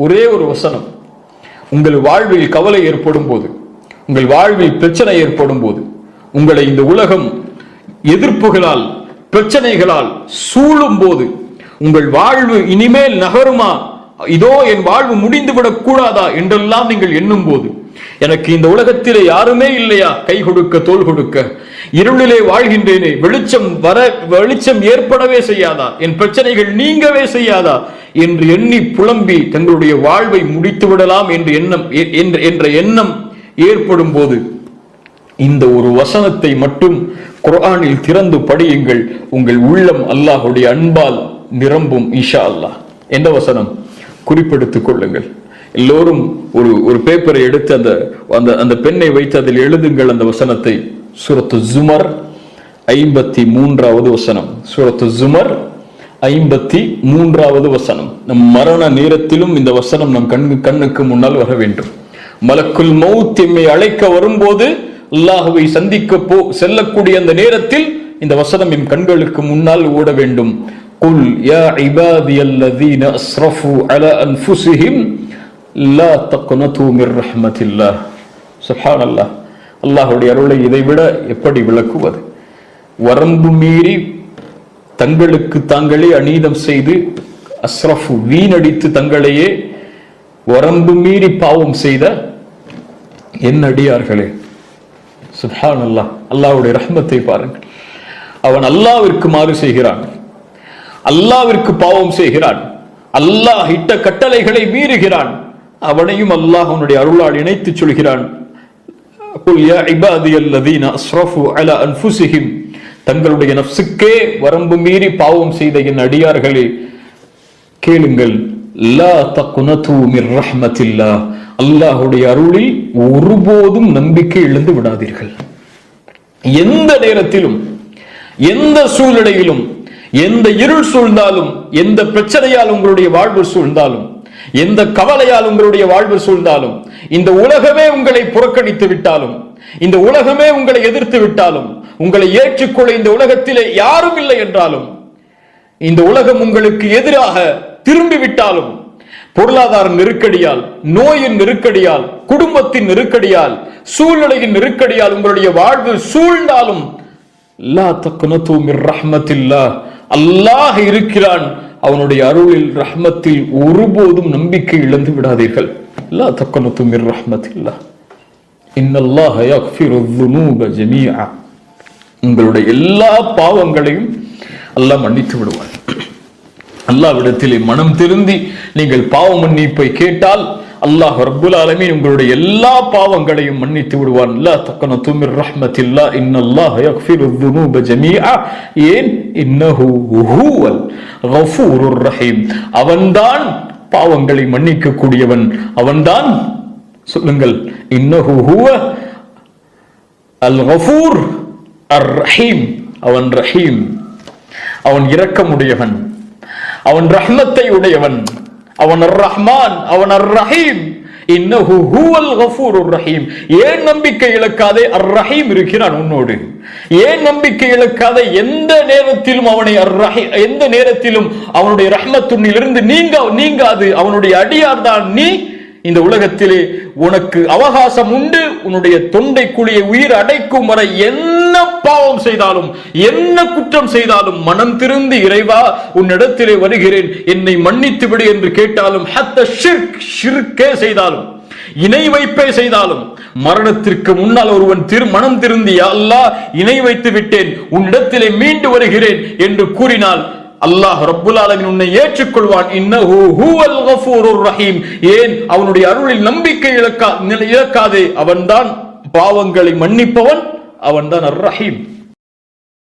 ஒரே ஒரு வசனம். உங்கள் வாழ்வில் கவலை ஏற்படும் போது, உங்கள் வாழ்வில் பிரச்சனை ஏற்படும் போது, உங்களை இந்த உலகம் எதிர்ப்புகளால் பிரச்சனைகளால் சூழும் போது, உங்கள் வாழ்வு இனிமேல் நகருமா, இதோ என் வாழ்வு முடிந்துவிடக் கூடாதா என்றெல்லாம் நீங்கள் எண்ணும் போது, எனக்கு இந்த உலகத்திலே யாருமே இல்லையா கை கொடுக்க தோள் கொடுக்க, இருளிலே வாழ்கின்றேனே, வெளிச்சம் ஏற்படவே செய்யாதா, என் பிரச்சனைகள் நீங்கவே செய்யாதா என்று எண்ணி புலம்பி தங்களுடைய வாழ்வை முடித்து விடலாம் என்ற எண்ணம் ஏற்படும் போது, இந்த ஒரு வசனத்தை மட்டும் குர்ஆனில் திறந்து படியுங்கள். உங்கள் உள்ளம் அல்லாஹ்வுடைய அன்பால் நிரம்பும் இன்ஷா அல்லாஹ். எந்த வசனம்? குறிப்பெடுத்துக் கொள்ளுங்கள். எல்லோரும் ஒரு பேப்பரை எடுத்து அந்த பெண்ணை வைத்து அதில் எழுதுங்கள் அந்த வசனத்தை. சூரத்து ஜுமர் 53வது வசனம். சூரத்து ஜுமர் 53வது வசனம். நம் மரண நேரத்திலும் இந்த வசனம் நம் கண்ணுக்கு முன்னால் வர வேண்டும். மலக்குல் மௌத் எம்மை அழைக்க வரும்போது, அல்லாஹ்வை சந்திக்க செல்லக்கூடிய அந்த நேரத்தில் இந்த வசனம் என் கண்களுக்கு முன்னால் ஓட வேண்டும். குல் யா இபாதியல்லதீன அஸ்ரஃபு அலா அன்ஃபுஸிஹிம் லா தக்னது மிர் ரஹ்மத்தில்லாஹ். சுப்ஹானல்லாஹ். அல்லாஹ்வுடைய அருளை இதைவிட எப்படி விளக்குவது? வரம்பு மீறி தங்களுக்கு தாங்களே அநீதம் செய்து, அஸ்ரஃபு வீணடித்து தங்களையே வரம்பு மீறி பாவம் செய்த என் அடியார்களே, சுப்ஹானல்லாஹ். அல்லாஹ்வுடைய ரஹ்மத்தை பாருங்கள். அவன் அல்லாஹ்விற்கு மாறு செய்கிறான், அல்லாஹ்விற்கு பாவம் செய்கிறான், அல்லாஹ் இட்ட கட்டளைகளை மீறுகிறான். அவனையும் அல்லாஹ் அவனுடைய அருளால் இணைத்து சொல்கிறான், குல் யா இபாதியல்லதீன அஸ்ரஃபு அலா அன்ஃபுஸிஹிம், தங்களுடைய நஃப்ஸுக்கே வரம்பு மீறி பாவம் செய்த என் அடியார்களே கேளுங்கள், லா தக்னது மிர் ரஹ்மத்தில்லாஹ், அல்லாஹ்வுடைய அருளில் ஒருபோதும் நம்பிக்கை இழந்து விடாதீர்கள். எந்த நேரத்திலும், எந்த சூழ்நிலையிலும், எந்த இருள் சூழ்ந்தாலும், எந்த பிரச்சனையால் உங்களுடைய வாழ்வு சூழ்ந்தாலும், எந்த கவலையால் உங்களுடைய வாழ்வு சூழ்ந்தாலும், இந்த உலகமே உங்களை புறக்கணித்து விட்டாலும், இந்த உலகமே உங்களை எதிர்த்து விட்டாலும், உங்களை ஏற்றுக்கொள்ள இந்த உலகத்திலே யாரும் இல்லை என்றாலும், இந்த உலகம் உங்களுக்கு எதிராக திரும்பிவிட்டாலும், பொருளாதார நெருக்கடியால், நோயின் நெருக்கடியால், குடும்பத்தின் நெருக்கடியால், சூழ்நிலையின் நெருக்கடியால் உங்களுடைய வாழ்வு சூழ்ந்தாலும், லா தக்னது மிர் ரஹ்மத்தில்லாஹ், அல்லாஹ் இருக்கிறான், அவனுடைய அருளில் ரஹ்மத்தில் ஒருபோதும் நம்பிக்கை இழந்து விடாதீர்கள். லா தக்னது மிர் ரஹ்மத்தில்லாஹ், இன்னல்லாஹ யக்ஃபிரு ذுனூப ஜமீஆ, உங்களுடைய எல்லா பாவங்களையும் அல்லாஹ் மன்னித்து விடுவார். அல்லாஹ்விடத்திலே மனம் திருந்தி நீங்கள் பாவ மன்னிப்பை கேட்டால் அல்லாஹ் ரப்புல் ஆலமீன் உங்களுடைய எல்லா பாவங்களையும் மன்னித்து விடுவான். லா தக்னது மிர் ரஹ்மத்தில்லாஹ், இன்னல்லாஹ யக்ஃபிரு ذுனூப ஜமீஆ, ஏன்? இன்னஹு ஹுவல் கஃபூருர் ரஹீம், அவன்தான் பாவங்களை மன்னிக்க கூடியவன், அவன்தான். சொல்லுங்கள், இன்னஹு ஹுவ அல் கஃபூர் அர் ரஹீம், அவன் ரஹீம், அவன் இரக்கமுடையவன், அவன் ரஹ்மத்தை உடையவன், அவன் அர் ரஹ்மான், அவன் அர் ரஹீம். இன்னஹு ஹுவல் கஃபூருர் ரஹீம். ஏன் நம்பிக்கை இழக்காதே? அர் ரஹீம் இருக்கிறான் உன்னோடு. ஏன் நம்பிக்கை இழக்காதே? எந்த நேரத்திலும் அவனை எந்த நேரத்திலும் அவனுடைய ரஹ்மத்துன்னிலிருந்து நீங்காது. அவனுடைய அடியார் தான் நீ. இந்த உலகத்திலே உனக்கு அவகாசம் உண்டு. உன்னுடைய தொண்டை குழியை உயிர் அடைக்கும் வரை என்ன பாவம் செய்தாலும், என்ன குற்றம் செய்தாலும், மனம் திருந்து இறைவா உன்னிடத்திலே வருகிறேன், என்னை மன்னித்து விடு என்று கேட்டாலும், ஹத்த ஷிர்கே செய்தாலும், இணை வைப்பே செய்தாலும், மரணத்திற்கு முன்னால் ஒருவன் மனம் திருந்தி அல்லாஹ் இணை வைத்து விட்டேன், உன்னிடத்திலே மீண்டு வருகிறேன் என்று கூறினால் அல்லாஹ் ரப்புல் ஆலமீன் உன்னை ஏற்றுக்கொள்வான். இன்னஹு ஹுவல் கஃபூருர் ரஹீம். ஏன்? அவனுடைய அருளில் நம்பிக்கை இழக்காதே. அவன்தான் பாவங்களை மன்னிப்பவன், அவன்தான் அர் ரஹீம்.